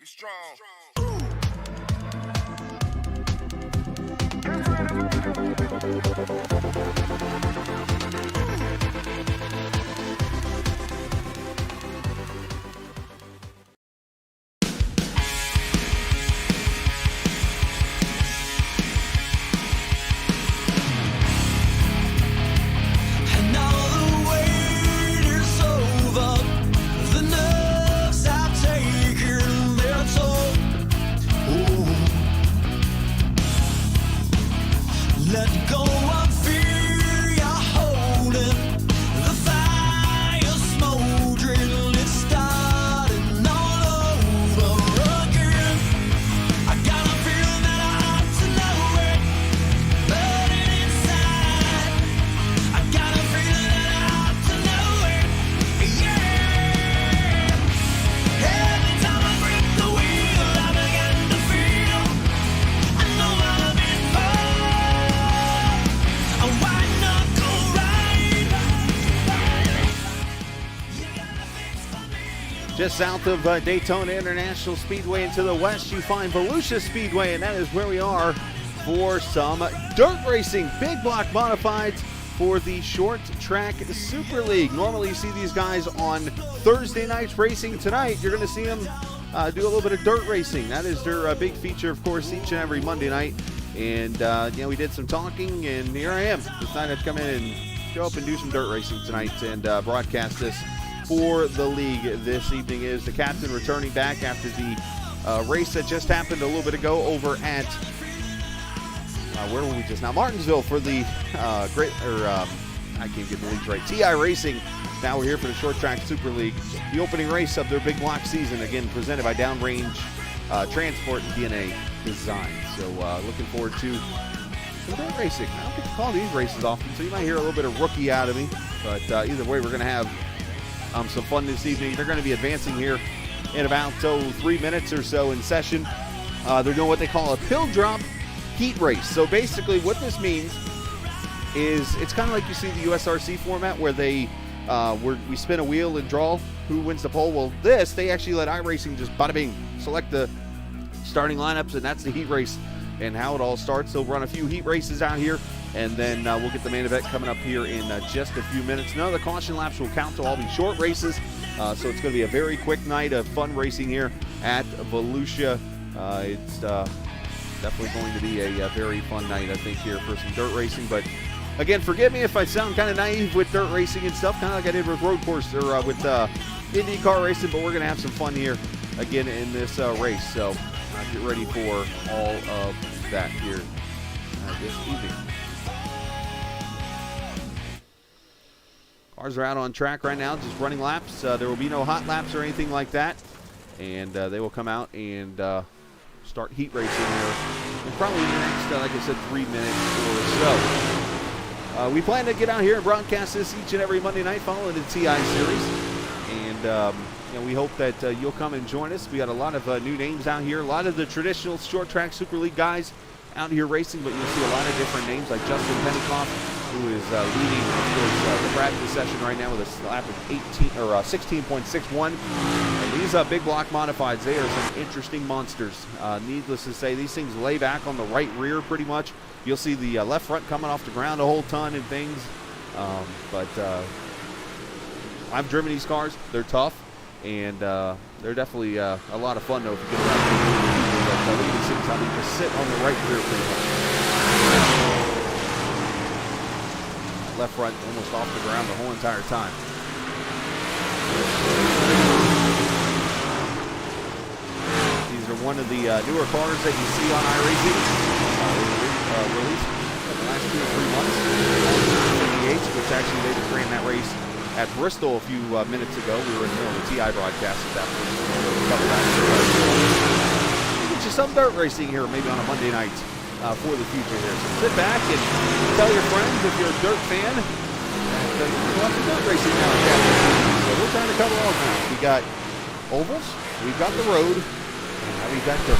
Be strong. Let go of fear you're holding. The fire smoldering, it's starting all over again. I got a feeling that I ought to know it, burning inside. I got a feeling that I ought to know it, yeah. Every time I grip the wheel, I begin to feel I know I'm in for. Just south of Daytona International Speedway and to the west, you find Volusia Speedway, and that is where we are for some dirt racing. Big block modifieds for the Short Track Super League. Normally you see these guys on Thursday nights racing. Tonight you're going to see them do a little bit of dirt racing. That is their big feature, of course, each and every Monday night. And, we did some talking, and here I am. Decided to come in and show up and do some dirt racing tonight and broadcast this for the league. This evening is the captain returning back after the race that just happened a little bit ago over at where were we just now? Martinsville for the I can't get the leagues right. TI Racing. Now we're here for the Short Track Super League, the opening race of their big block season, again presented by Downrange Transport and DNA Design. So looking forward to some dirt racing. I don't get to call these races often, so you might hear a little bit of rookie out of me. But either way, we're going to have some fun this evening. They're going to be advancing here in about 3 minutes or so in session. They're doing what they call a pill drop heat race. So basically what this means is it's kind of like you see the USRC format where they we spin a wheel and draw who wins the pole. Well, they actually let iRacing just bada bing select the starting lineups, and that's the heat race and how it all starts. They'll run a few heat races out here, and then we'll get the main event coming up here in just a few minutes. None of the caution laps will count, so all be short races. So it's going to be a very quick night of fun racing here at Volusia. It's definitely going to be a very fun night, I think, here for some dirt racing. But again, forgive me if I sound kind of naive with dirt racing and stuff, kind of like I did with road course or with IndyCar racing. But we're going to have some fun here again in this race. So get ready for all of that here this evening. Cars are out on track right now, just running laps. There will be no hot laps or anything like that. And they will come out and start heat racing here in probably the next, like I said, 3 minutes or so. We plan to get out here and broadcast this each and every Monday night following the TI series. And we hope that you'll come and join us. We got a lot of new names out here, a lot of the traditional Short Track Super League guys out here racing, but you'll see a lot of different names like Justin Pentecoff, who is leading the practice session right now with a lap of 16.61. And these big block modifieds, they are some interesting monsters. Needless to say, these things lay back on the right rear pretty much. You'll see the left front coming off the ground a whole ton and things. But I've driven these cars. They're tough, and they're definitely a lot of fun, though, if you get around. But you can see how they just sit on the right rear pretty much. Left front almost off the ground the whole entire time. These are one of the newer cars that you see on iRacing. Released in the last 2 or 3 months. 58, which actually they just ran that race at Bristol a few minutes ago. We were in the middle of the TI broadcast at that point. Get you some dirt racing here maybe on a Monday night for the future here. So sit back and tell your friends if you're a dirt fan that you watch the dirt racing now. So we're trying to cover all ground. We got ovals, we've got the road, and now we've got dirt.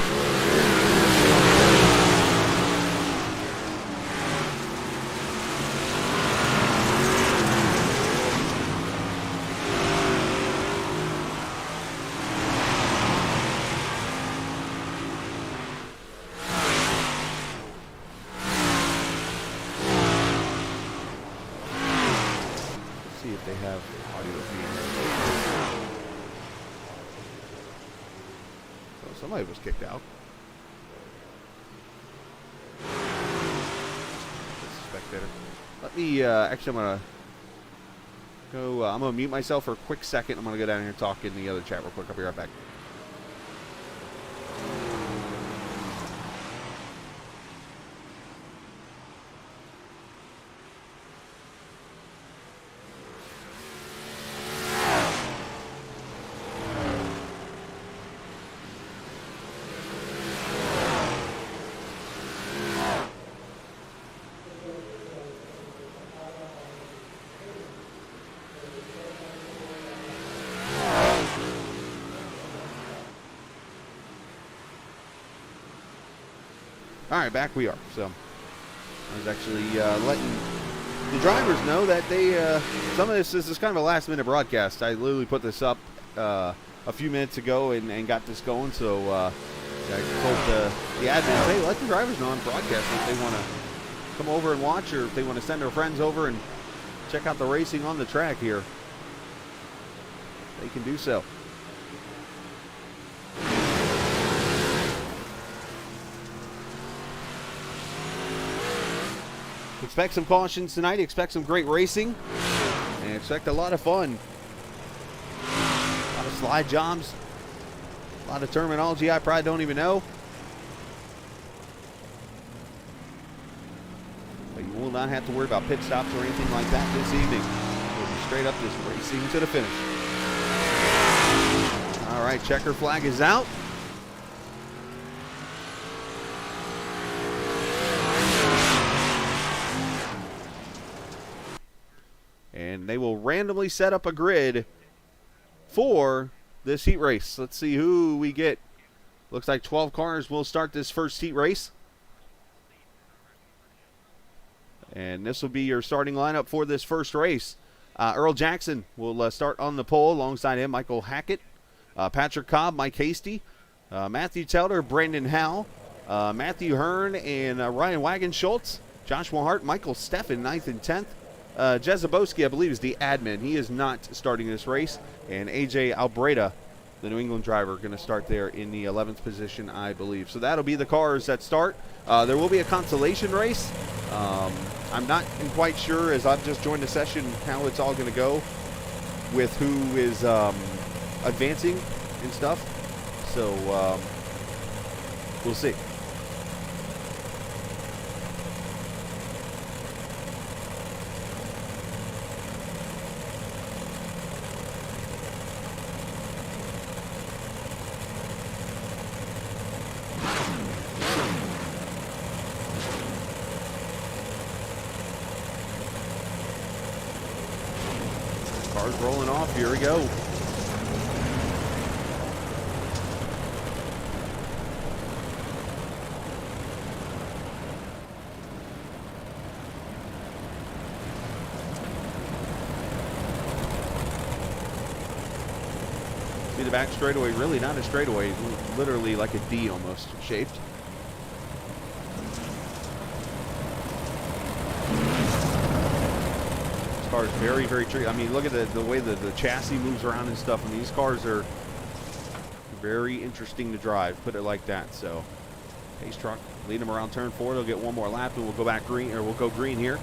if they have audio feed. So somebody was kicked out. Spectator. Let me, actually I'm going to go, I'm going to mute myself for a quick second. I'm going to go down here and talk in the other chat real quick. I'll be right back. All right, back we are. So I was actually letting the drivers know that they, some of this is kind of a last-minute broadcast. I literally put this up a few minutes ago and got this going. So I told the admins, hey, let the drivers know I'm broadcasting if they want to come over and watch, or if they want to send their friends over and check out the racing on the track here. They can do so. Expect some cautions tonight. Expect some great racing. And expect a lot of fun. A lot of slide jobs. A lot of terminology I probably don't even know. But you will not have to worry about pit stops or anything like that this evening. We'll be straight up just racing to the finish. All right, checker flag is out. And they will randomly set up a grid for this heat race. Let's see who we get. Looks like 12 cars will start this first heat race. And this will be your starting lineup for this first race. Earl Jackson will start on the pole. Alongside him, Michael Hackett, Patrick Cobb, Mike Hasty, Matthew Telder, Brandon Howell, Matthew Hearn, and Ryan Wagon-Schultz, Joshua Hart, Michael Steffen, 9th and 10th. Jezebowski, I believe, is the admin. He is not starting this race. And AJ Albreda, the New England driver, going to start there in the 11th position, I believe. So that'll be the cars that start. There will be a consolation race. I'm not quite sure, as I've just joined the session, how it's all going to go with who is advancing and stuff. So we'll see. Cars rolling off. Here we go. See the back straightaway, really not a straightaway, literally like a D almost shaped. Cars very, very tricky. I mean, look at the way the chassis moves around and stuff. I mean, these cars are very interesting to drive, put it like that. So, pace truck, lead them around turn 4. They'll get one more lap, and we'll go back green, or we'll go green here.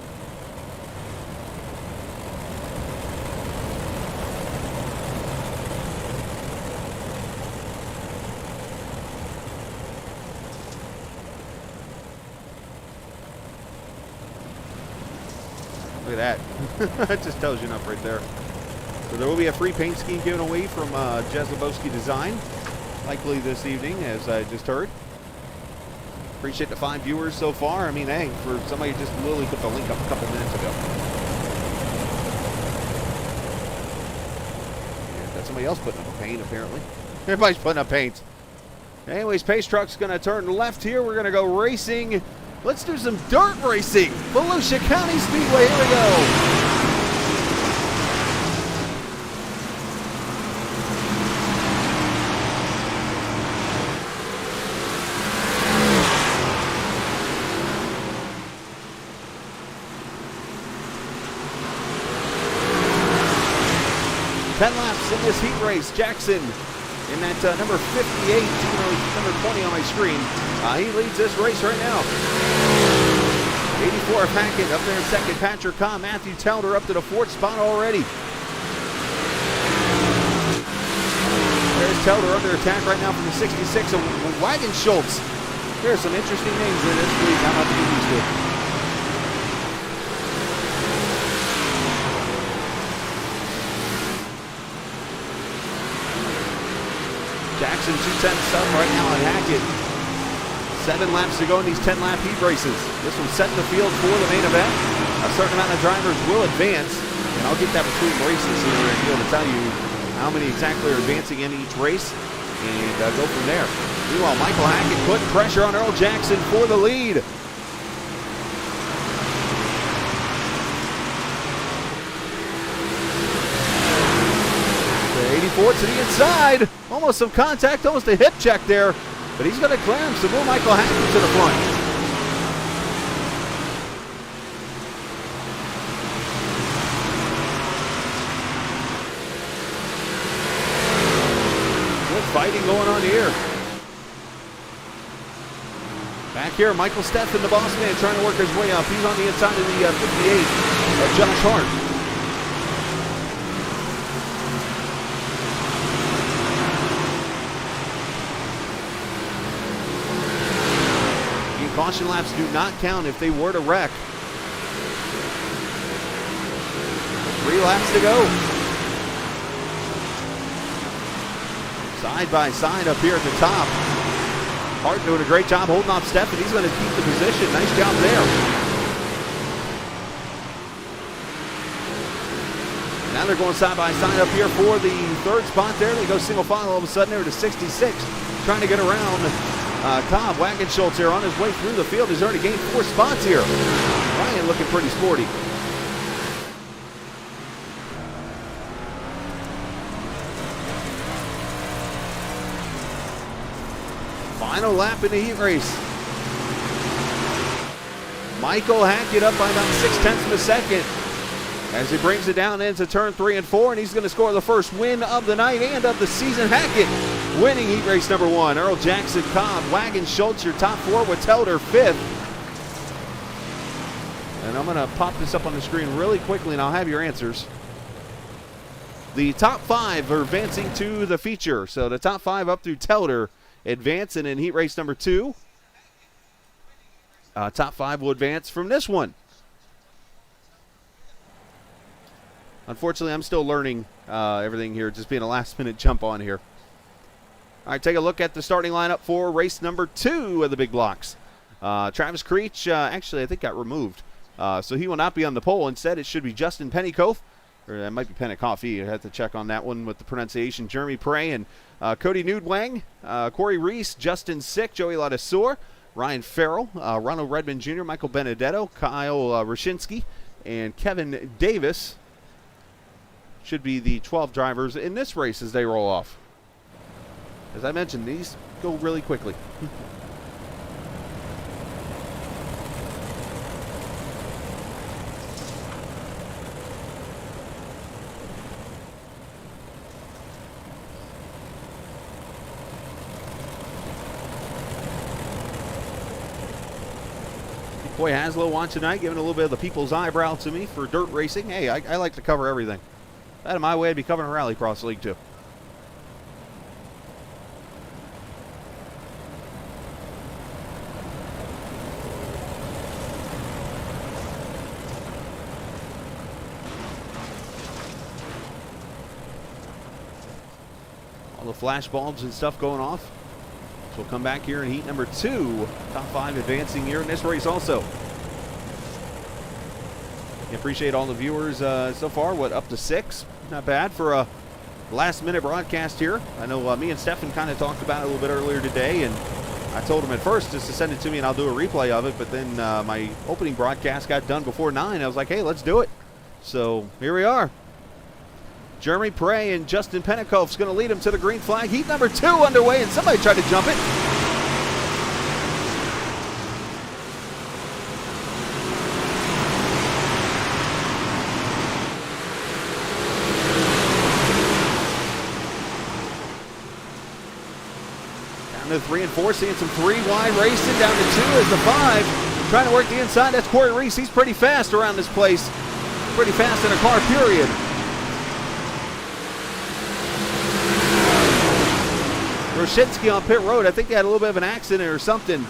Look at that. That just tells you enough right there. So there will be a free paint scheme given away from Jezebowski Design, likely this evening, as I just heard. Appreciate the 5 viewers so far. I mean, hey, for somebody who just literally put the link up a couple minutes ago. Yeah, that's somebody else putting up a paint, apparently. Everybody's putting up paint. Anyways, pace truck's going to turn left here. We're going to go racing. Let's do some dirt racing. Volusia County Speedway, here we go. 10 laps in this heat race. Jackson in that number 58, even though he's number 20 on my screen. He leads this race right now. 84 Hackett up there in second. Patrick Cobb, Matthew Telder up to the 4th spot already. There's Telder under attack right now from the 66 of Wagon Schultz. There's some interesting names in this league I'm about to get used to. Jackson 2:10 up right now on Hackett. 7 laps to go in these 10-lap heat races. This one's setting the field for the main event. A certain amount of drivers will advance, and I'll get that between races here and be able to tell you how many exactly are advancing in each race and go from there. Meanwhile, Michael Hackett putting pressure on Earl Jackson for the lead. The 84 to the inside. Almost some contact, almost a hip check there. But he's going to clear him, so move Michael Hackett to the front. Good fighting going on here. Back here, Michael Steffen, the boss man, trying to work his way up. He's on the inside of the 58 of Josh Hart. Caution laps do not count if they were to wreck. 3 laps to go. Side by side up here at the top. Hart doing a great job holding off Steffen. He's going to keep the position. Nice job there. Now they're going side by side up here for the 3rd spot there. They go single file all of a sudden there to 66. Trying to get around Cobb. Wagon Schultz here on his way through the field. He's already gained 4 spots here. Ryan looking pretty sporty. Final lap in the heat race. Michael Hackett up by about 0.6 of a second as he brings it down into turn 3 and 4, and he's going to score the first win of the night and of the season. Hackett winning heat race number 1. Earl Jackson, Cobb, Wagon Schultz, your top 4 with Telder 5th. And I'm going to pop this up on the screen really quickly, and I'll have your answers. The top 5 are advancing to the feature. So the top 5 up through Telder advancing in heat race number 2. Top 5 will advance from this one. Unfortunately, I'm still learning everything here, just being a last-minute jump on here. All right, take a look at the starting lineup for race number 2 of the big blocks. Travis Creech, actually, I think got removed. So he will not be on the pole. Instead, it should be Justin Pennycoff, or that might be Pennycoffee. I have to check on that one with the pronunciation. Jeremy Prey and Cody Nudwang, Corey Reese, Justin Sick, Joey Ladessor, Ryan Farrell, Ronald Redmond Jr., Michael Benedetto, Kyle Rashinsky, and Kevin Davis should be the 12 drivers in this race as they roll off. As I mentioned, these go really quickly. Boy, Haslow on tonight, giving a little bit of the people's eyebrow to me for dirt racing. Hey, I like to cover everything. Out of my way, I'd be covering Rallycross League too. All the flash bulbs and stuff going off. So we'll come back here in heat number 2. Top 5 advancing here in this race also. Appreciate all the viewers so far. What, up to 6? Not bad for a last-minute broadcast here. I know me and Stefan kind of talked about it a little bit earlier today, and I told him at first just to send it to me and I'll do a replay of it, but then my opening broadcast got done before 9. I was like, hey, let's do it. So here we are. Jeremy Prey and Justin Pennycoff's going to lead him to the green flag. Heat number 2 underway, and somebody tried to jump it. into 3 and 4, seeing some 3 wide racing down to 2 as the 5. Trying to work the inside. That's Corey Reese. He's pretty fast around this place. Pretty fast in a car, period. Roshinsky on pit road. I think he had a little bit of an accident or something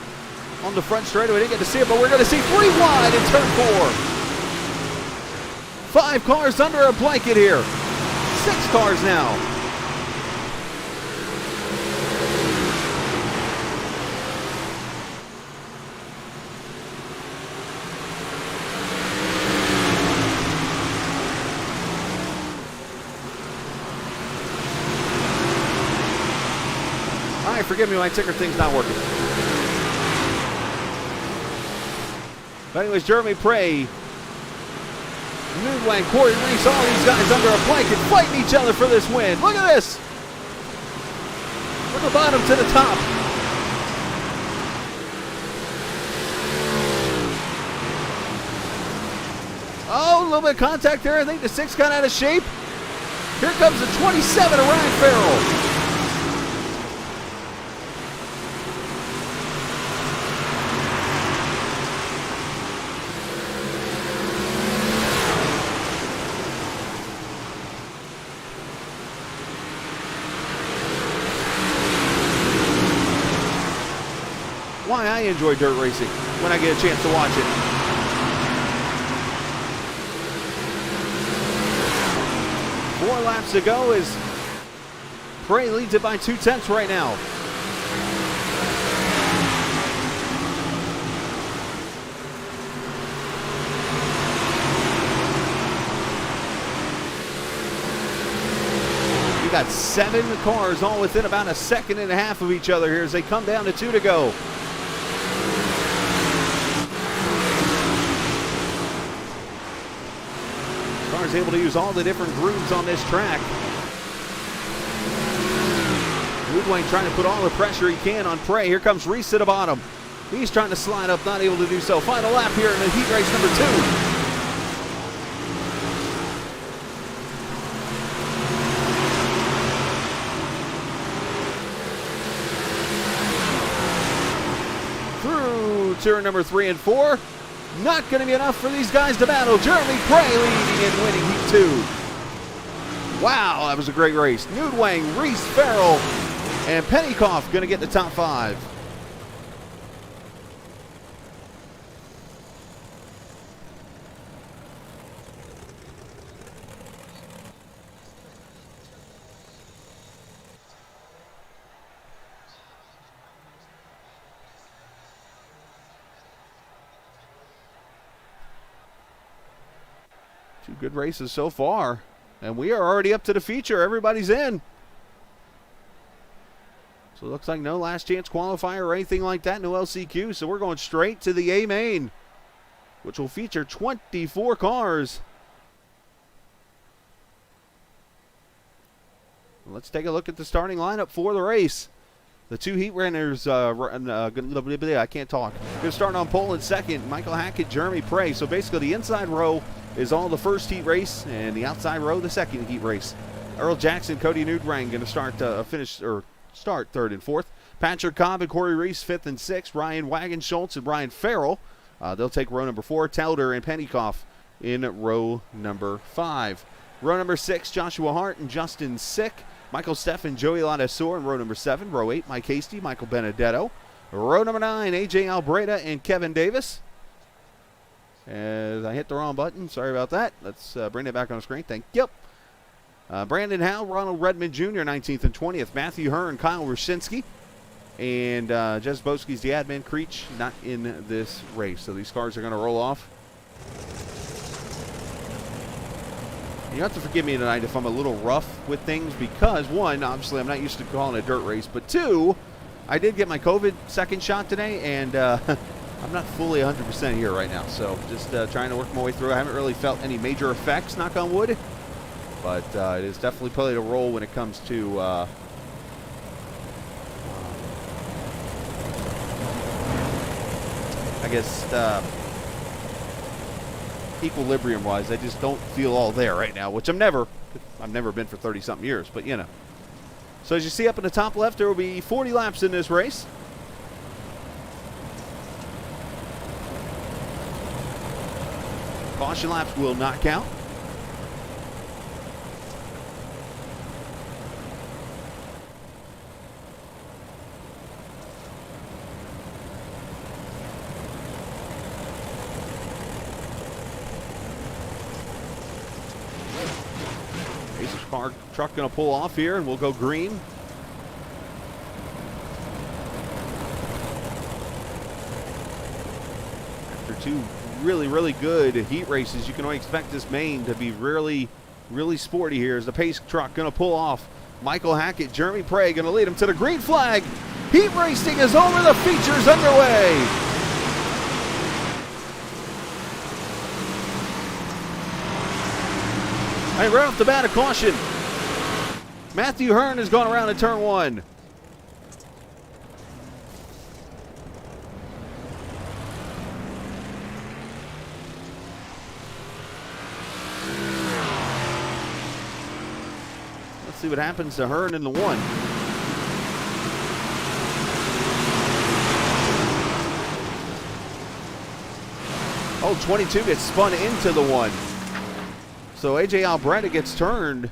on the front straightaway. We didn't get to see it, but we're going to see 3 wide in turn 4. 5 cars under a blanket here. 6 cars now. All right, forgive me, my ticker thing's not working. But anyways, Jeremy Prey, Newland, Corey Reese, all these guys under a blanket fighting each other for this win. Look at this. From the bottom to the top. Oh, a little bit of contact there. I think the 6 got out of shape. Here comes the 27 of Ryan Farrell. Why I enjoy dirt racing when I get a chance to watch it. Four laps to go as Prey leads it by 0.2 right now. We got 7 cars all within about a second and a half of each other here as they come down to 2 to go. Is able to use all the different grooves on this track. Woodwayne trying to put all the pressure he can on Prey. Here comes Reese at the bottom. He's trying to slide up, not able to do so. Final lap here in the heat race number 2. Through turn number 3 and 4. Not going to be enough for these guys to battle. Jeremy Prey leading and winning heat 2. Wow, that was a great race. Newdwang, Reese, Farrell, and Pennycoff going to get the top 5. Two good races so far, and we are already up to the feature. Everybody's in. So it looks like no last chance qualifier or anything like that, no LCQ. So we're going straight to the A main, which will feature 24 cars. Let's take a look at the starting lineup for the race. The 2 heat runners, I can't talk. Going to start on pole in second, Michael Hackett, Jeremy Prey. So basically the inside row is all the first heat race, and the outside row the second heat race. Earl Jackson, Cody Newdrang going to start start 3rd and 4th. Patrick Cobb and Corey Reese 5th and 6th. Ryan Wagon-Schultz and Brian Farrell, they'll take row number 4. Telder and Pennycoff in row number 5. Row number 6, Joshua Hart and Justin Sick. Michael Steffen, Joey Ladessor in row number 7. Row 8, Mike Hasty, Michael Benedetto. Row number 9, AJ Albreda and Kevin Davis. As I hit the wrong button, sorry about that. Let's bring it back on the screen. Thank you. Brandon Howe, Ronald Redmond Jr., 19th and 20th. Matthew Hearn, Kyle Roshinsky. And Jez Boski's the admin. Creech not in this race. So these cars are going to roll off. You have to forgive me tonight if I'm a little rough with things because, 1, obviously I'm not used to calling a dirt race, but 2, I did get my COVID second shot today, and I'm not fully 100% here right now, so just trying to work my way through. I haven't really felt any major effects, knock on wood, but it has definitely played a role when it comes to I guess equilibrium wise. I just don't feel all there right now, which I've never been for 30 something years, but you know. So as you see up in the top left, there will be 40 laps in this race. Caution laps will not count. Truck going to pull off here, and we'll go green. After two really good heat races, you can only expect this main to be really sporty here as the pace truck going to pull off. Michael Hackett, Jeremy Prey going to lead him to the green flag. Heat racing is over. The feature's underway. And right off the bat, a caution. Matthew Hearn has gone around in turn one. Let's see what happens to Hearn in the one. Oh, 22 gets spun into the one. So AJ Albreda gets turned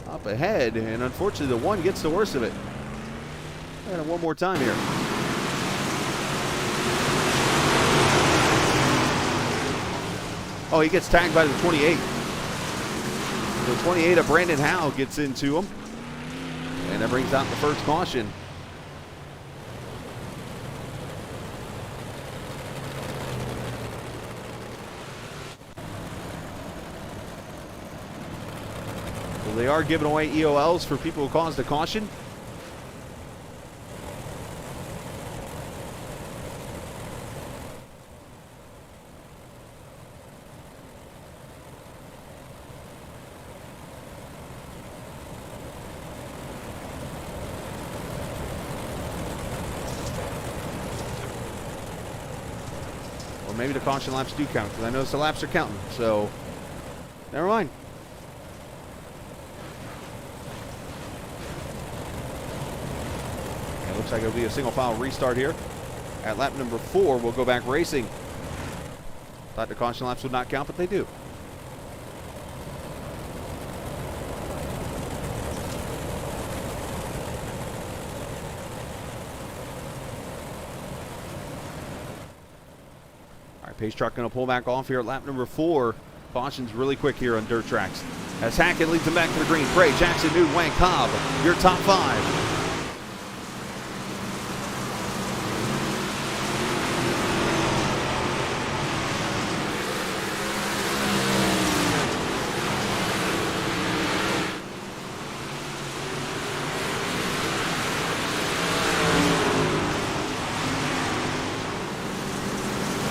up ahead, and unfortunately the one gets the worst of it. And one more time here. Oh, he gets tagged by the 28. The 28 of Brandon Howe gets into him, and that brings out the first caution. They are giving away EOLs for people who caused the caution. Or maybe the caution laps do count, because I noticed the laps are counting, so never mind. Looks like it'll be a single file restart here. At lap number 4, we'll go back racing. Thought the caution laps would not count, but they do. All right, pace truck going to pull back off here at lap number 4. Caution's really quick here on dirt tracks. As Hackett leads him back to the green. Prey, Jackson, Newton, Wang, Cobb, your top 5.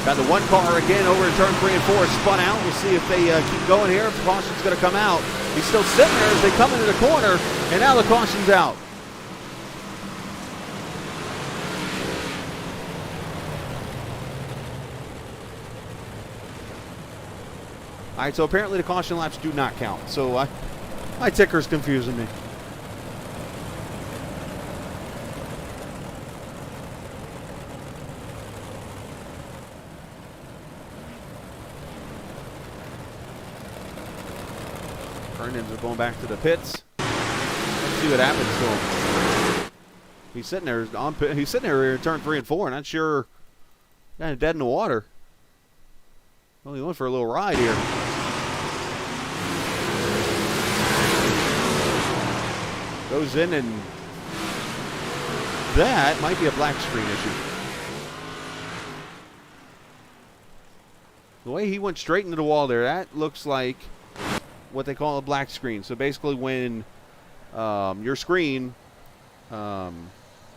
Got the one car again over in turn 3 and 4, spun out. We'll see if they keep going here. If the caution's going to come out. He's still sitting there as they come into the corner, and now the caution's out. All right, so apparently the caution laps do not count. So my ticker's confusing me. Vernon's are going back to the pits. Let's see what happens to him. He's sitting there He's sitting there in turn 3 and 4. Not sure. Kind of dead in the water. Well, he went for a little ride here. Goes in, and that might be a black screen issue. The way he went straight into the wall there, that looks like what they call a black screen. So basically when your screen, like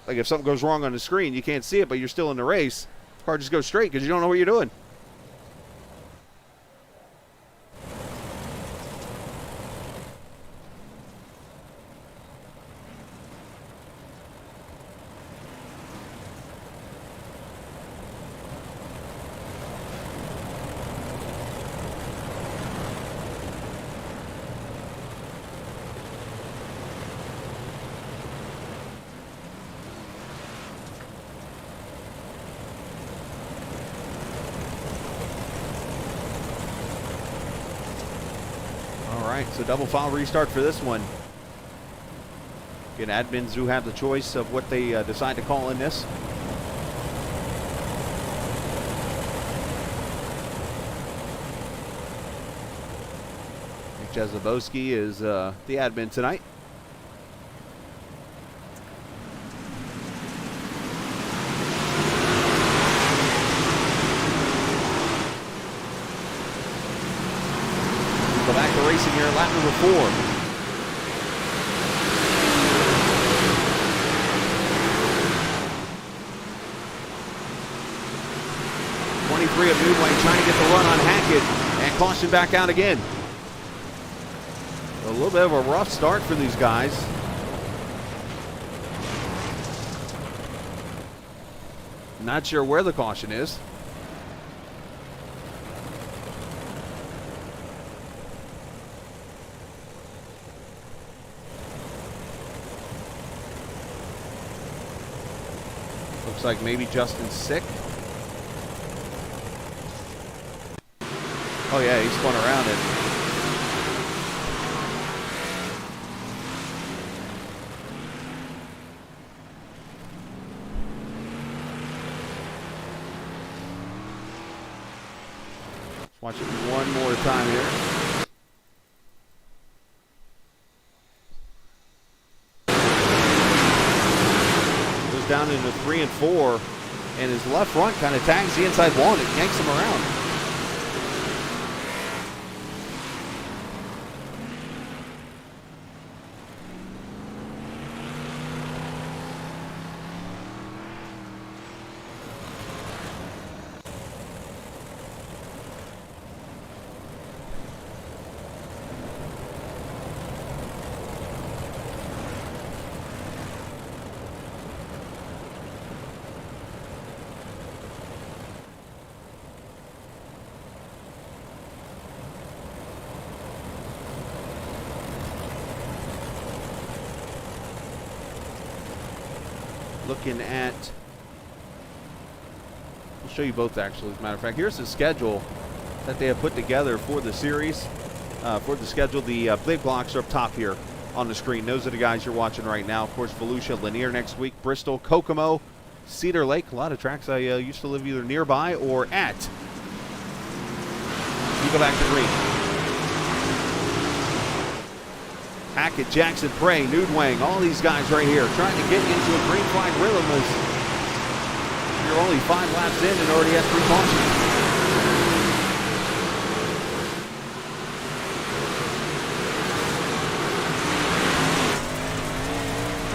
if something goes wrong on the screen, you can't see it, but you're still in the race, the car just goes straight because you don't know what you're doing. All right, so double file restart for this one. Again, admins do have the choice of what they decide to call in this. Jezebowski is the admin tonight. Go back to racing here, lap number 4. '23 of Newway trying to get the run on Hackett, and caution back out again. A little bit of a rough start for these guys. Not sure where the caution is. Looks like maybe Justin's sick. Oh yeah, he spun around it. Watch it one more time here. Goes down into 3 and 4, and his left front kind of tags the inside wall and it yanks him around. Looking at, I'll show you both actually, as a matter of fact. Here's the schedule that they have put together for the series. For the schedule, the big blocks are up top here on the screen. Those are the guys you're watching right now. Of course, Volusia, Lanier next week, Bristol, Kokomo, Cedar Lake. A lot of tracks I used to live either nearby or at. You go back to green. Hackett, Jackson, Prey, Nudwang, all these guys right here trying to get into a green flag rhythm as you're only 5 laps in and already at 3 cautions.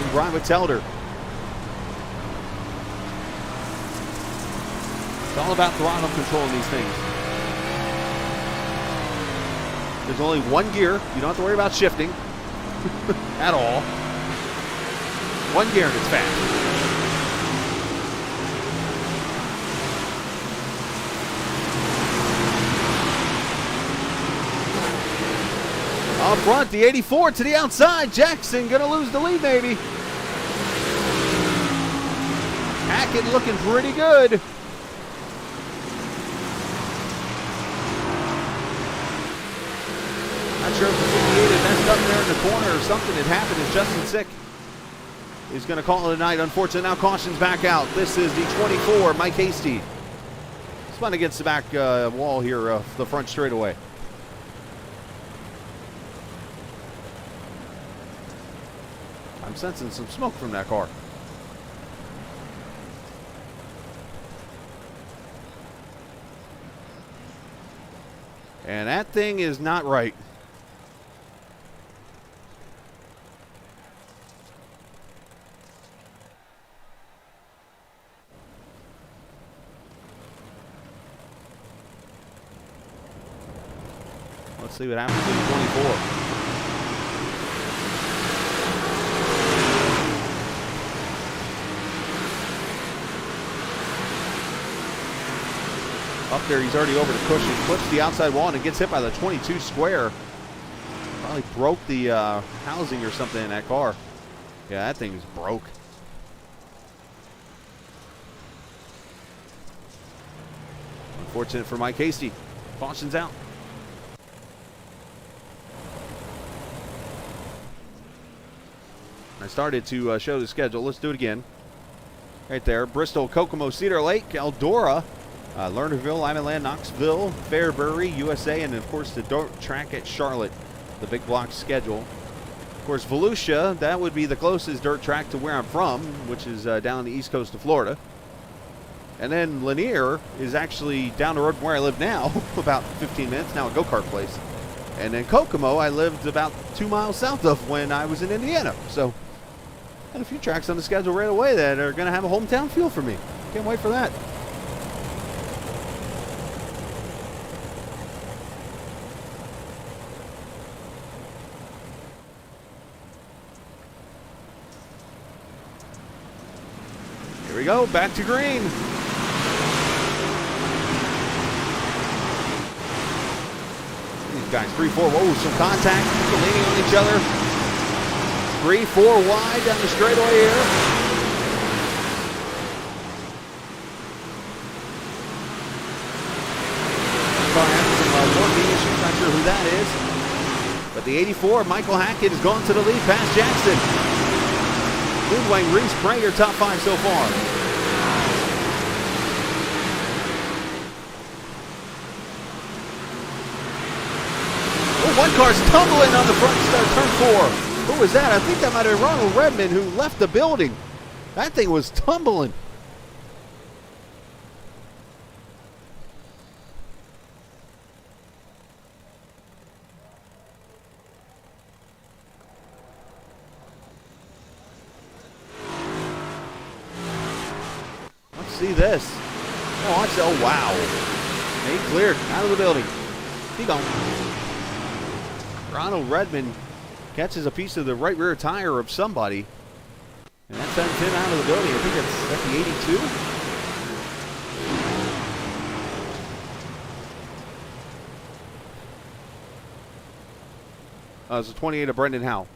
And Brian Wittelder. It's all about throttle control in these things. There's only one gear. You don't have to worry about shifting. At all. One gear and it's fast. Up front, the 84 to the outside. Jackson gonna lose the lead, maybe. Hackett looking pretty good. Not sure if the 58 had messed up there in the corner or something had happened as Justin Sick is going to call it a night. Unfortunately, now caution's back out. This is the 24, Mike Hasty. Spun against the back wall here, the front straightaway. I'm sensing some smoke from that car. And that thing is not right. Let's see what happens to the 24. Up there, he's already over the cushion, flips the outside wall, and gets hit by the 22 square. Probably broke the housing or something in that car. Yeah, that thing is broke. Unfortunate for Mike Hasty. Caution's out. I started to show the schedule. Let's do it again. Right there, Bristol, Kokomo, Cedar Lake, Eldora, Lernerville, Ivanland, Knoxville, Fairbury, USA, and of course the dirt track at Charlotte, the big block schedule. Of course, Volusia, that would be the closest dirt track to where I'm from, which is down the east coast of Florida. And then Lanier is actually down the road from where I live now, about 15 minutes, now a go-kart place. And then Kokomo, I lived about 2 miles south of when I was in Indiana. So, had a few tracks on the schedule right away that are going to have a hometown feel for me. Can't wait for that. Here we go, back to green. These guys, 3-4, whoa, some contact, people leaning on each other. 3-4 wide down the straightaway here. Car having some working issues, not sure who that is. But the 84, Michael Hackett, has gone to the lead past Jackson. Goodwin, Reese, Prager, top 5 so far. Oh, one car's tumbling on the front start, turn 4. Who was that? I think that might have been Ronald Redmond, who left the building. That thing was tumbling. Let's see this. Oh, wow. He cleared out of the building. He gone. Ronald Redmond catches a piece of the right rear tire of somebody. And that sends him out of the building. I think that's the 82. It's a 28 of Brendan Howe.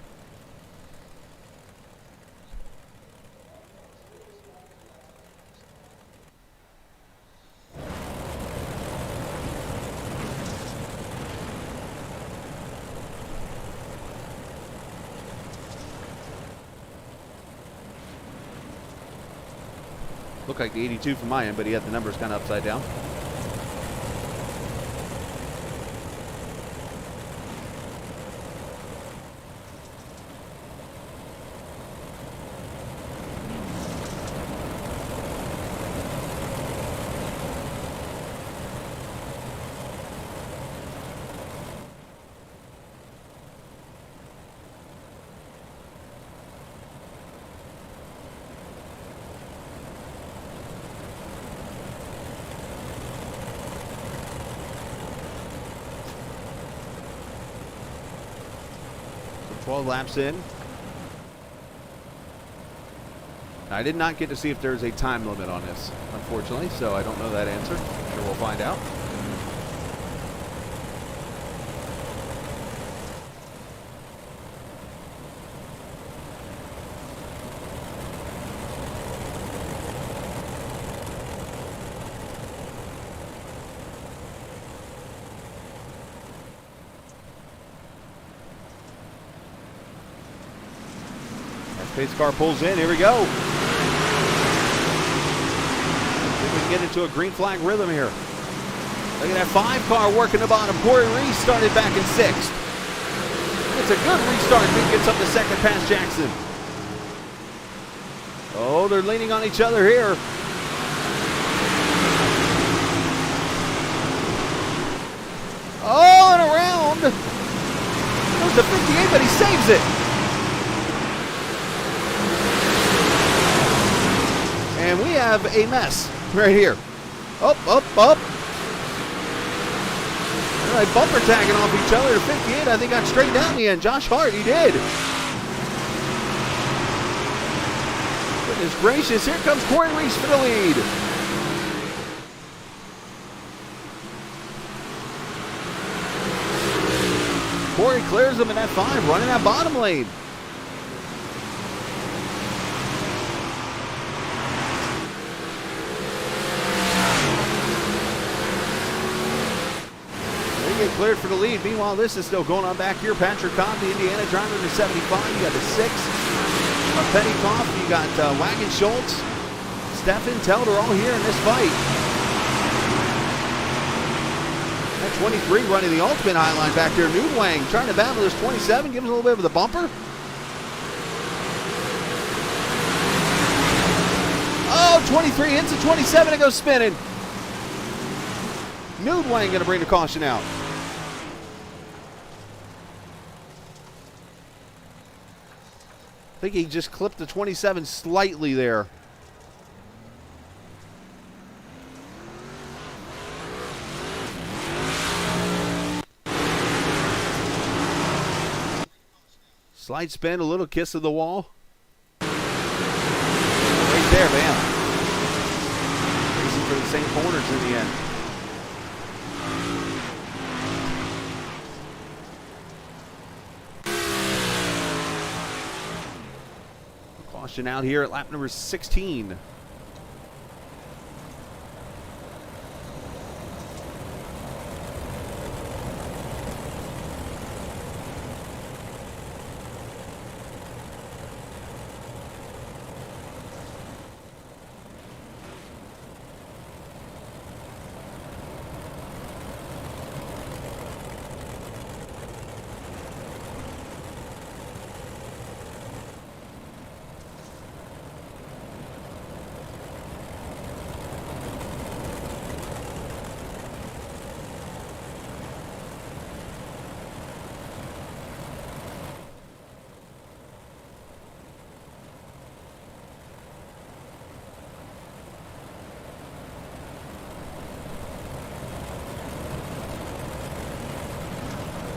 Looked like the 82 from my end, but he had the numbers kind of upside down. So 12 laps in. I did not get to see if there's a time limit on this, unfortunately, so I don't know that answer. I'm sure we'll find out. Pace car pulls in. Here we go. See if we can get into a green flag rhythm here. Look at that 5 car working the bottom. Corey Reese started back in 6th. It's a good restart. He gets up to 2nd past Jackson. Oh, they're leaning on each other here. Oh, and around. There's the 58, but he saves it. And we have a mess right here. Up. They're like bumper tagging off each other. The 58, I think, got straightened out in the end. Josh Hart, he did. Goodness gracious, here comes Corey Reese for the lead. Corey clears them in that 5, running that bottom lane. Get cleared for the lead. Meanwhile, this is still going on back here. Patrick Cobb, the Indiana driver, to 75. You got the 6. Pennycoff, you got Wagon Schultz, Stefan, Telder all here in this fight. That 23 running the ultimate highline back there. Nudwang trying to battle this 27, gives a little bit of the bumper. Oh, 23 hits the 27 and goes spinning. Nudwang going to bring the caution out. I think he just clipped the 27 slightly there. Slide spin, a little kiss of the wall. Right there, bam. Racing for the same corners in the end. Caution out here at lap number 16.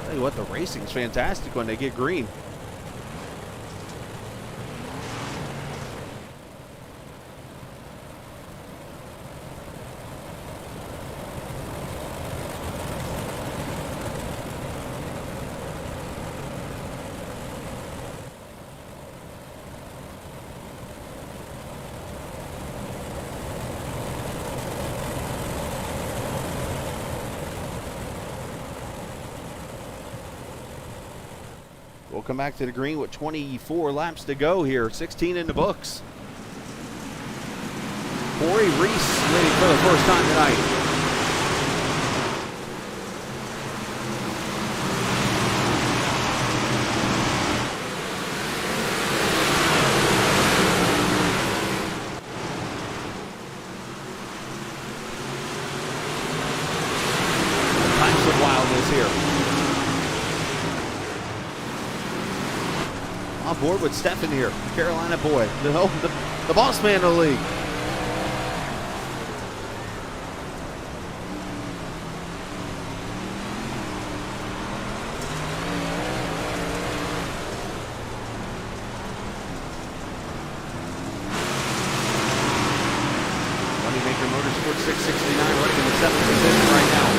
Tell you what, the racing's fantastic when they get green. We'll come back to the green with 24 laps to go here. 16 in the books. Corey Reese leading for the first time tonight. Time some wildness here. On board with Stefan here, Carolina boy, the boss man of the league. Moneymaker Motorsports 669 running in the 7th position right now.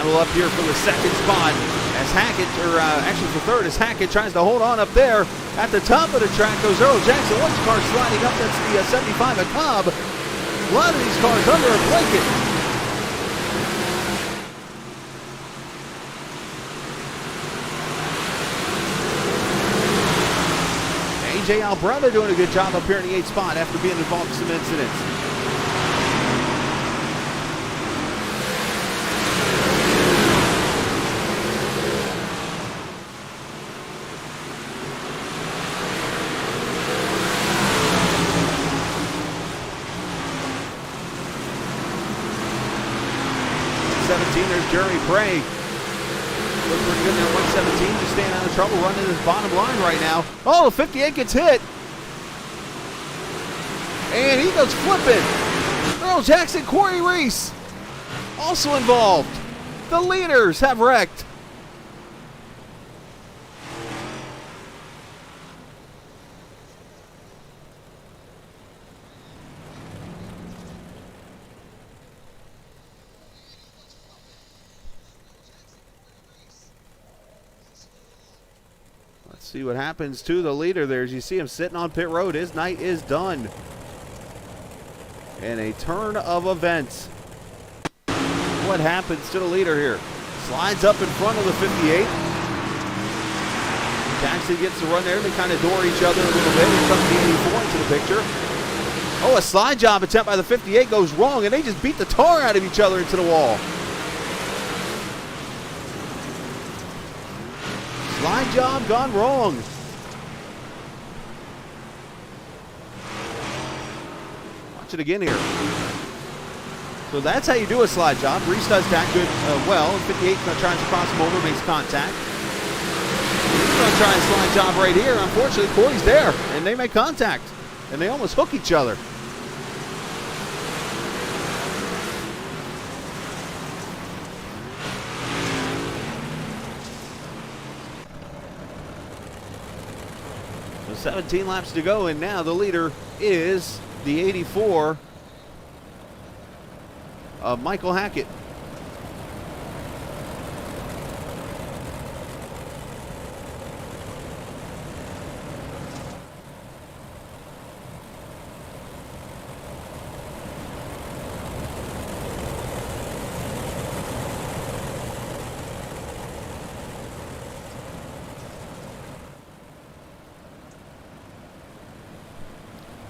Battle up here for the second spot as Hackett, or actually for third, as Hackett tries to hold on up there. At the top of the track goes Earl Jackson. One car sliding up, that's the 75 at Cobb. A lot of these cars under a blanket. AJ Albreda doing a good job up here in the 8th spot after being involved in some incidents. There's Jeremy Prey. Looks pretty good there. 117 just staying out of trouble, running his bottom line right now. Oh, the 58 gets hit. And he goes flipping. Earl Jackson, Corey Reese also involved. The leaders have wrecked. See what happens to the leader there as you see him sitting on pit road. His night is done. And a turn of events. What happens to the leader here? Slides up in front of the 58. Jackson gets the run there. They kind of door each other a little bit. Here comes the 84 into the picture. Oh, a slide job attempt by the 58 goes wrong, and they just beat the tar out of each other into the wall. Slide job gone wrong. Watch it again here. So that's how you do a slide job. Reese does that good well. 58 tries to cross him over, makes contact. He's going to try a slide job right here. Unfortunately, Corey's there, and they make contact. And they almost hook each other. So 17 laps to go, and now the leader is the 84 of Michael Hackett.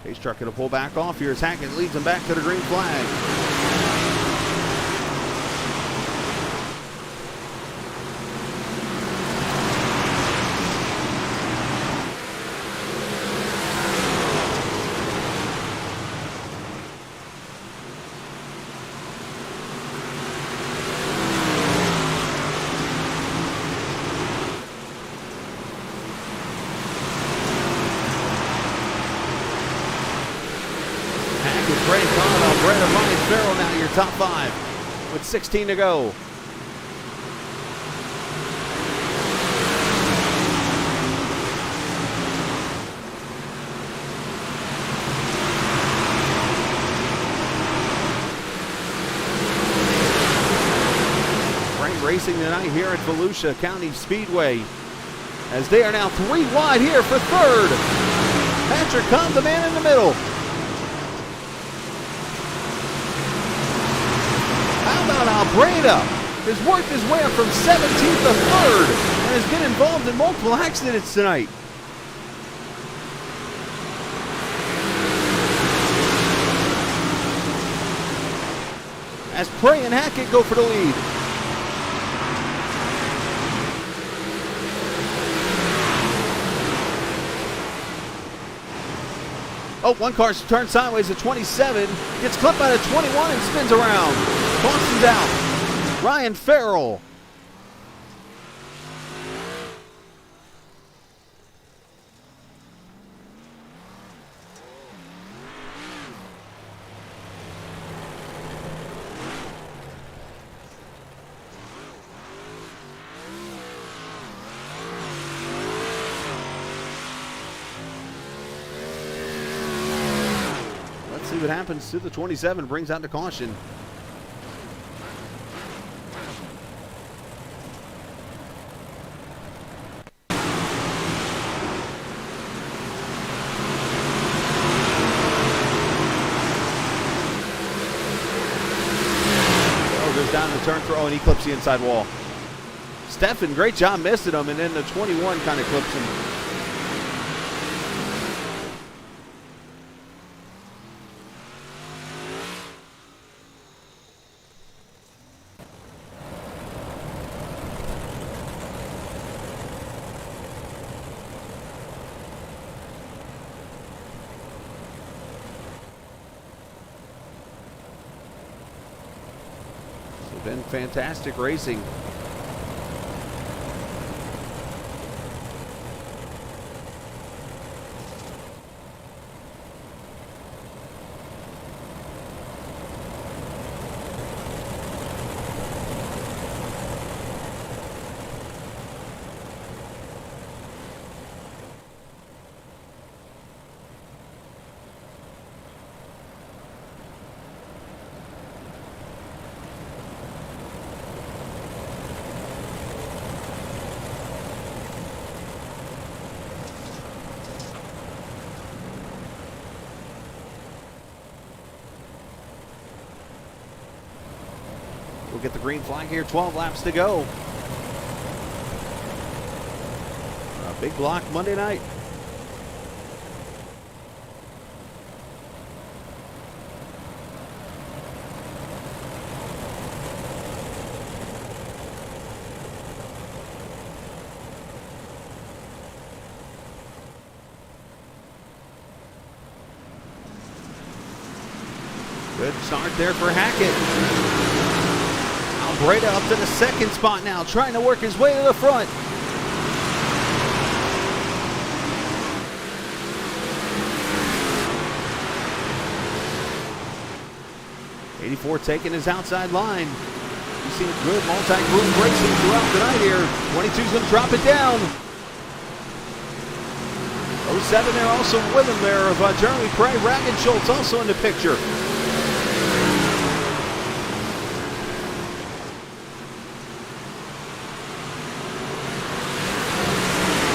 Pace truck going to pull back off here as Hackett leads him back to the green flag. Great on Albreda finds Farrell now your top 5 with 16 to go. Great racing tonight here at Volusia County Speedway as they are now 3 wide here for third. Patrick Cobb, the man in the middle. Albreda has worked his way up from 17th to 3rd and has been involved in multiple accidents tonight. As Prey and Hackett go for the lead. Oh, one car turns sideways at 27, gets clipped by the 21 and spins around. Boston's out. Ryan Farrell. Let's see what happens to the 27. Brings out the caution. Down the turn throw, and he clips the inside wall. Stefan, great job missing him, and then the 21 kind of clips him. Been fantastic racing. We'll get the green flag here. 12 laps to go. Big block Monday night. Good start there for Hackett. Albreda up to the second spot now, trying to work his way to the front. '84 taking his outside line. You've seen good multi-group racing throughout the night here. 22's going to drop it down. 07 there also with him there of Jeremy Cray. Schultz also in the picture.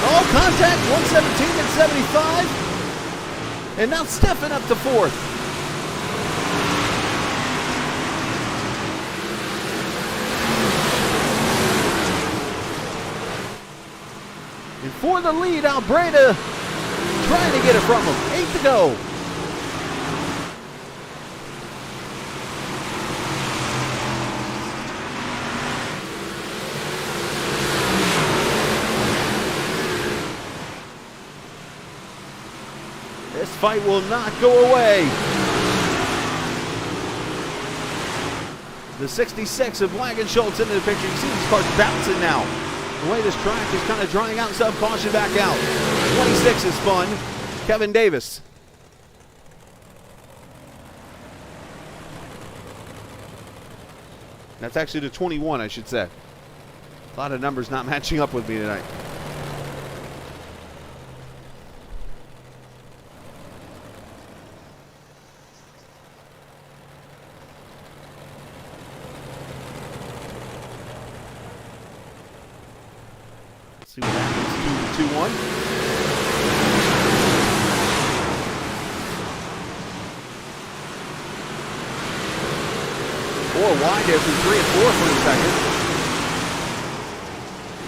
All contact, 117 and 75. And now Stefan up to fourth. And for the lead, Albreda trying to get it from him. 8 to go. This fight will not go away. The 66 of Schultz into the picture. You see these cars bouncing now. The way this track is kind of drying out, sub caution back out. 26 is fun. Kevin Davis. That's actually the 21, I should say. A lot of numbers not matching up with me tonight. See what happens. 2-1. Four wide there through 3 and 4 for the second.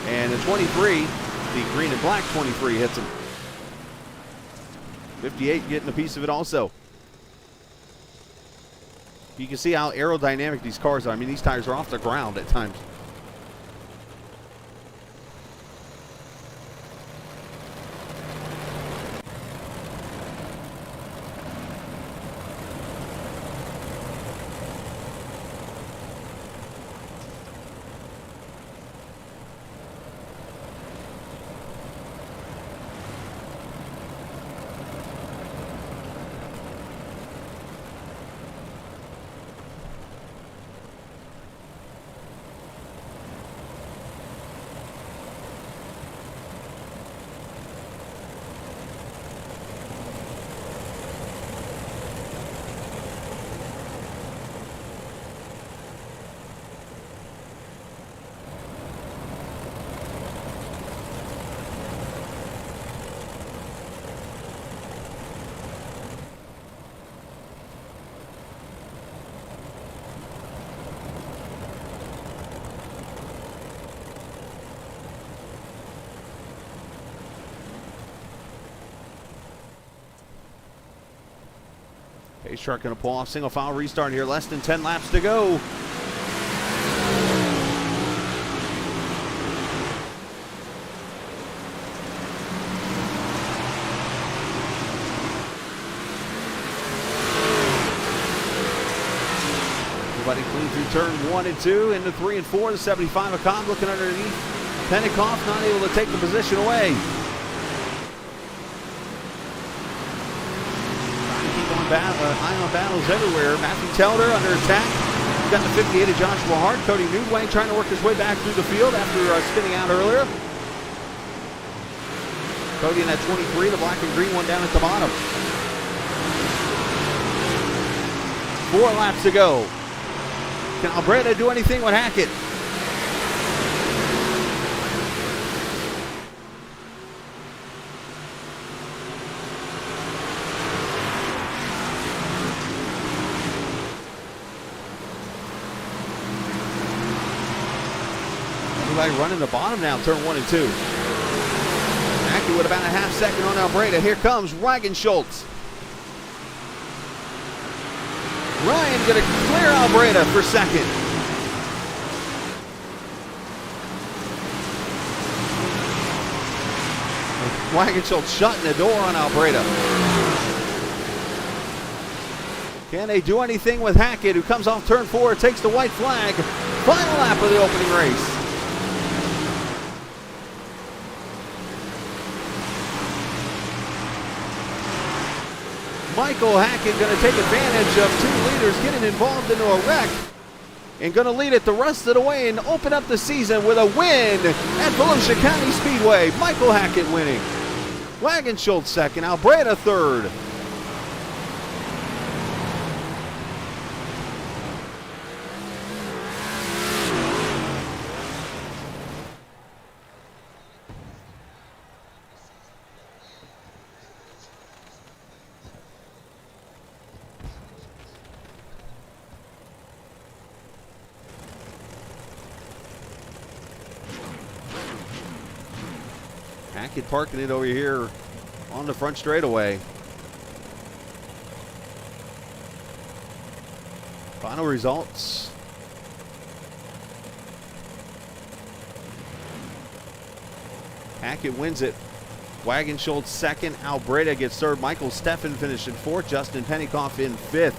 And the 23, the green and black 23 hits him. 58 getting a piece of it also. You can see how aerodynamic these cars are. I mean, these tires are off the ground at times. Pace truck going to pull off single file restart here. Less than 10 laps to go. Everybody clean through turn 1 and 2 into 3 and 4. The 75 of Cobb looking underneath. Pentecoff not able to take the position away. Eye on battles everywhere. Matthew Telder under attack. He's got the 58 of Joshua Hart. Cody Newdway trying to work his way back through the field after spinning out earlier. Cody in that 23, the black and green one down at the bottom. 4 laps to go. Can Albreda do anything with Hackett? Running the bottom now, turn 1 and 2. Hackett with about a half second on Albreda. Here comes Wagenschultz. Ryan going to clear Albreda for second. Wagenschultz shutting the door on Albreda. Can they do anything with Hackett, who comes off turn 4, takes the white flag. Final lap of the opening race. Michael Hackett going to take advantage of 2 leaders getting involved into a wreck and going to lead it the rest of the way and open up the season with a win at Volusia County Speedway. Michael Hackett winning. Wagenschultz second, Albreda third. Hackett parking it over here on the front straightaway. Final results. Hackett wins it. Wagenschultz second. Albreda gets third. Michael Steffen finishing fourth. Justin Pennycoff in fifth.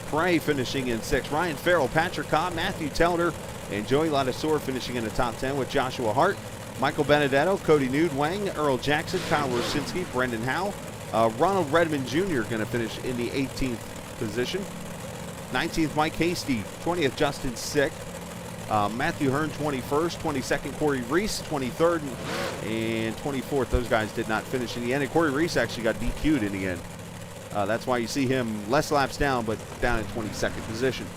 Prey finishing in sixth. Ryan Farrell, Patrick Cobb, Matthew Telder, and Joey Ladasor finishing in the top 10 with Joshua Hart, Michael Benedetto, Cody Nude, Wang, Earl Jackson, Kyle Rosinski, Brendan Howe. Ronald Redmond Jr. going to finish in the 18th position. 19th, Mike Hasty. 20th, Justin Sick. Matthew Hearn, 21st. 22nd, Corey Reese. 23rd and 24th. Those guys did not finish in the end. And Corey Reese actually got DQ'd in the end. That's why you see him less laps down, but down in 22nd position.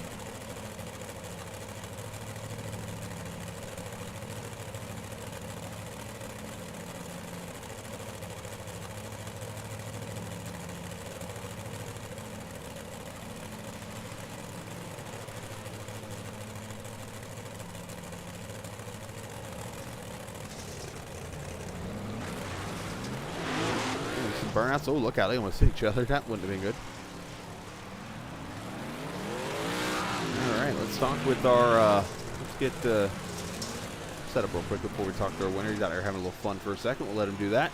Burnouts. Oh, look out. They almost hit each other. That wouldn't have been good. All right, let's talk with our, let's get set up real quick before we talk to our winner. He's out there having a little fun for a second. We'll let him do that.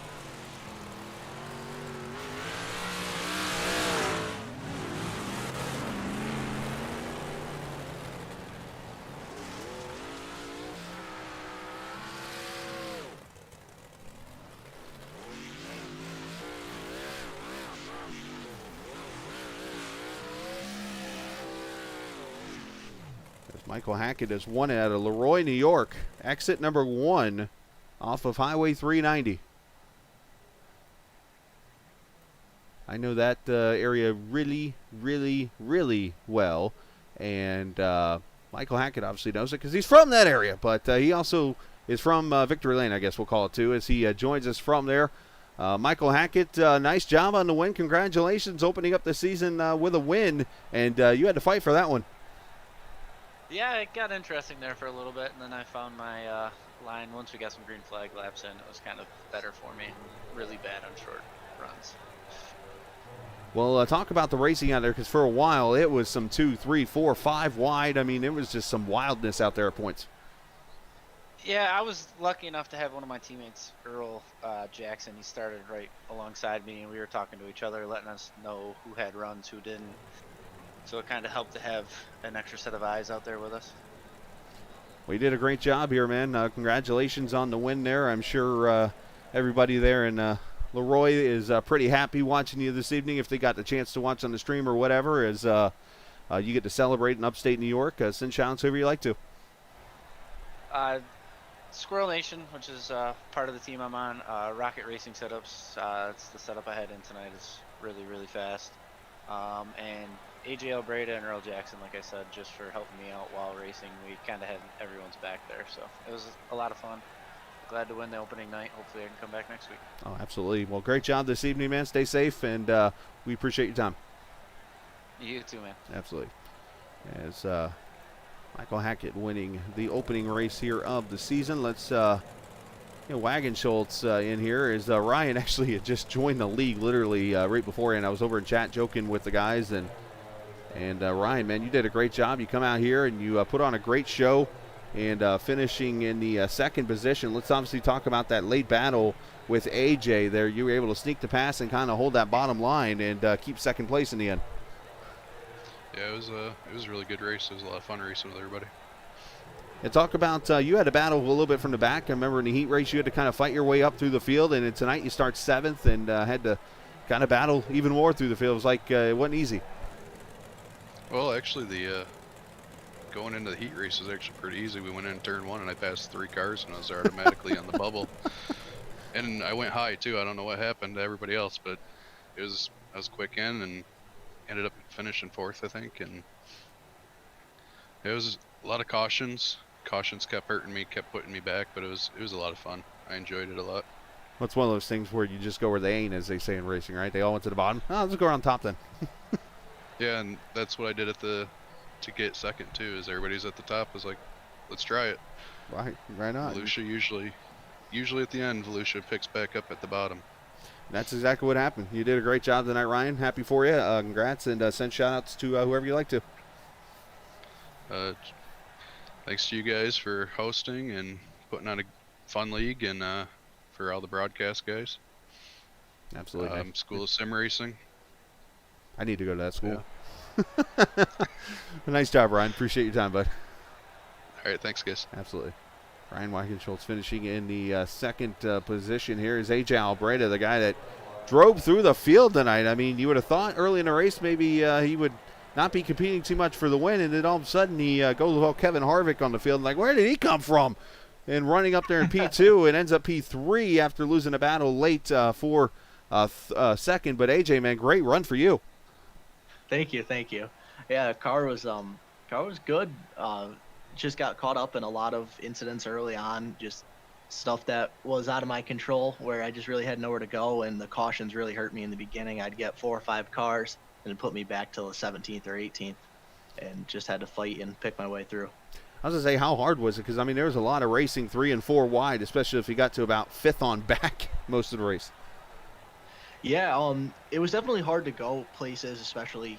Michael Hackett has won it out of Leroy, New York. Exit number 1 off of Highway 390. I know that area really, really, really well. And Michael Hackett obviously knows it because he's from that area. But he also is from Victory Lane, I guess we'll call it too, as he joins us from there. Michael Hackett, nice job on the win. Congratulations opening up the season with a win. And you had to fight for that one. Yeah, it got interesting there for a little bit, and then I found my line once we got some green flag laps in. It was kind of better for me. Really bad on short runs. Well, talk about the racing out there, because for a while it was some 2, 3, 4, 5 wide. I mean, it was just some wildness out there at points. Yeah, I was lucky enough to have one of my teammates, Earl Jackson. He started right alongside me, and we were talking to each other, letting us know who had runs, who didn't. So it kind of helped to have an extra set of eyes out there with us. Well, you did a great job here, man. Congratulations on the win there. I'm sure everybody there in Leroy is pretty happy watching you this evening. If they got the chance to watch on the stream or whatever, as you get to celebrate in upstate New York. Send shout-outs whoever you like to. Squirrel Nation, which is part of the team I'm on. Rocket Racing Setups. It's the setup I had in tonight. It's really, really fast. And AJ Albreda and Earl Jackson, like I said, just for helping me out while racing. We kind of had everyone's back there, so it was a lot of fun. Glad to win the opening night. Hopefully I can come back next week. Oh, absolutely. Well, great job this evening, man. Stay safe, and we appreciate your time. You too, man. Absolutely. As Michael Hackett winning the opening race here of the season. Let's Wagon Schultz in here is Ryan actually had just joined the league literally right before, and I was over in chat joking with the guys, and Ryan, man, you did a great job. You come out here and you put on a great show, and finishing in the second position. Let's obviously talk about that late battle with AJ there. You were able to sneak the pass and kind of hold that bottom line and keep second place in the end. Yeah, it was a really good race. It was a lot of fun racing with everybody. And talk about you had to battle a little bit from the back. I remember in the heat race you had to kind of fight your way up through the field, and tonight you start 7th and had to kind of battle even more through the field. It was like it wasn't easy. Well, actually, the going into the heat race was actually pretty easy. We went in turn 1 and I passed 3 cars and I was automatically on the bubble. And I went high too. I don't know what happened to everybody else, but I was quick in and ended up finishing 4th, I think. And it was a lot of cautions. Cautions kept hurting me, kept putting me back, but it was a lot of fun. I enjoyed it a lot. Well, it's one of those things where you just go where they ain't, as they say in racing, right? They all went to the bottom. Oh, let's go around top then. Yeah, and that's what I did to get second too. Is everybody's at the top? I was like, let's try it. Right on. Volusia usually at the end, Volusia picks back up at the bottom. That's exactly what happened. You did a great job tonight, Ryan. Happy for you. Congrats, and send shout-outs to whoever you like to. Thanks to you guys for hosting and putting on a fun league, and for all the broadcast guys. Absolutely. School of Sim Racing. I need to go to that school. Yeah. Nice job, Ryan. Appreciate your time, bud. All right, thanks, guys. Absolutely. Ryan Wagenschultz finishing in the second position here is AJ Albreda, the guy that drove through the field tonight. I mean, you would have thought early in the race maybe he would not be competing too much for the win, and then all of a sudden he goes with all Kevin Harvick on the field. Like, where did he come from? And running up there in P2 and ends up P3 after losing a battle late for second. But AJ, man, great run for you. Thank you. Yeah, car was good. Just got caught up in a lot of incidents early on, just stuff that was out of my control, where I just really had nowhere to go, and the cautions really hurt me in the beginning. I'd get 4 or 5 cars, and it put me back till the 17th or 18th, and just had to fight and pick my way through. I was going to say, how hard was it? Because, I mean, there was a lot of racing 3 and 4 wide, especially if you got to about 5th on back most of the race. Yeah, it was definitely hard to go places, especially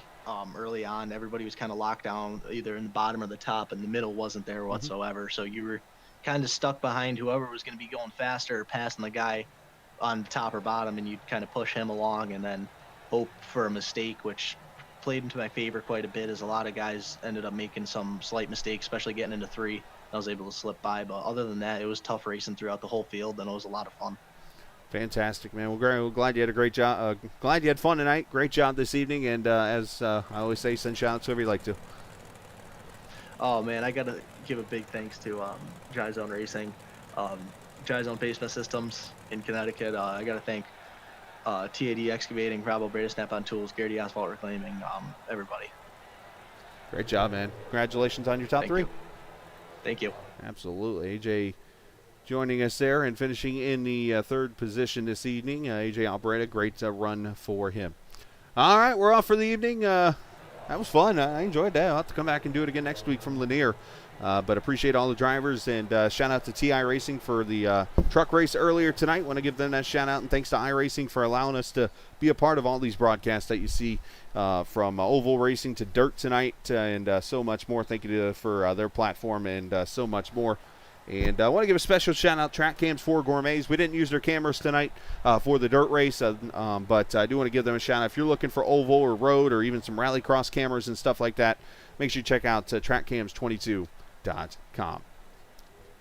early on. Everybody was kind of locked down either in the bottom or the top, and the middle wasn't there whatsoever. So you were kind of stuck behind whoever was going to be going faster or passing the guy on top or bottom, and you'd kind of push him along and then hope for a mistake, which played into my favor quite a bit, as a lot of guys ended up making some slight mistakes, especially getting into 3. I was able to slip by, but other than that, it was tough racing throughout the whole field, and it was a lot of fun. Fantastic, man. We're glad you had a great job. Glad you had fun tonight. Great job this evening. And as I always say, send shout-outs to whoever you like to. Oh, man, I got to give a big thanks to Dry Zone Racing, Dry Zone Basement Systems in Connecticut. I got to thank TAD Excavating, Rob Albreda Snap-on Tools, Garrity Asphalt Reclaiming, everybody. Great job, man. Congratulations on your top 3. Thank you. Absolutely. AJ joining us there and finishing in the 3rd position this evening. AJ Albreda, great run for him. All right, we're off for the evening. That was fun. I enjoyed that. I'll have to come back and do it again next week from Lanier. But appreciate all the drivers, and shout out to TI Racing for the truck race earlier tonight. Want to give them that shout out, and thanks to iRacing for allowing us to be a part of all these broadcasts that you see from oval racing to dirt tonight, and so much more. Thank you for their platform and so much more. And I want to give a special shout out Track Cams for Gourmets. We didn't use their cameras tonight for the dirt race, but I do want to give them a shout out. If you're looking for oval or road or even some rallycross cameras and stuff like that, make sure you check out trackcams22.com.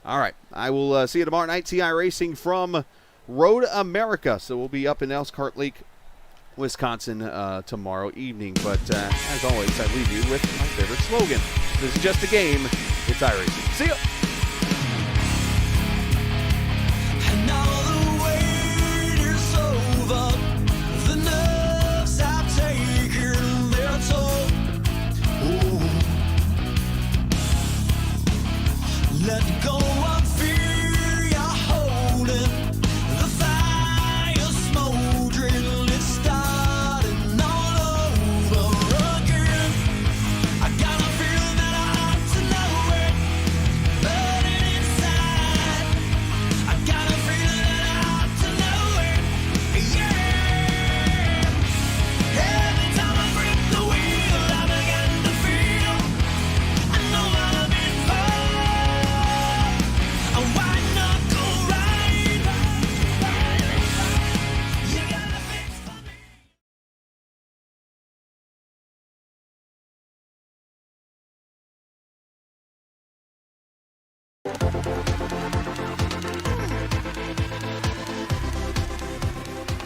All right, I will see you tomorrow night. TI Racing from Road America. So we'll be up in Elkhart Lake, Wisconsin tomorrow evening. But as always, I leave you with my favorite slogan. This is just a game. It's iRacing. See ya. Now the wait is over. The nerves have taken their toll. Ooh. Let go of fear you're holding. The fire smoldering, it's starting all over again. I got a feeling that I ought to know it. Bye.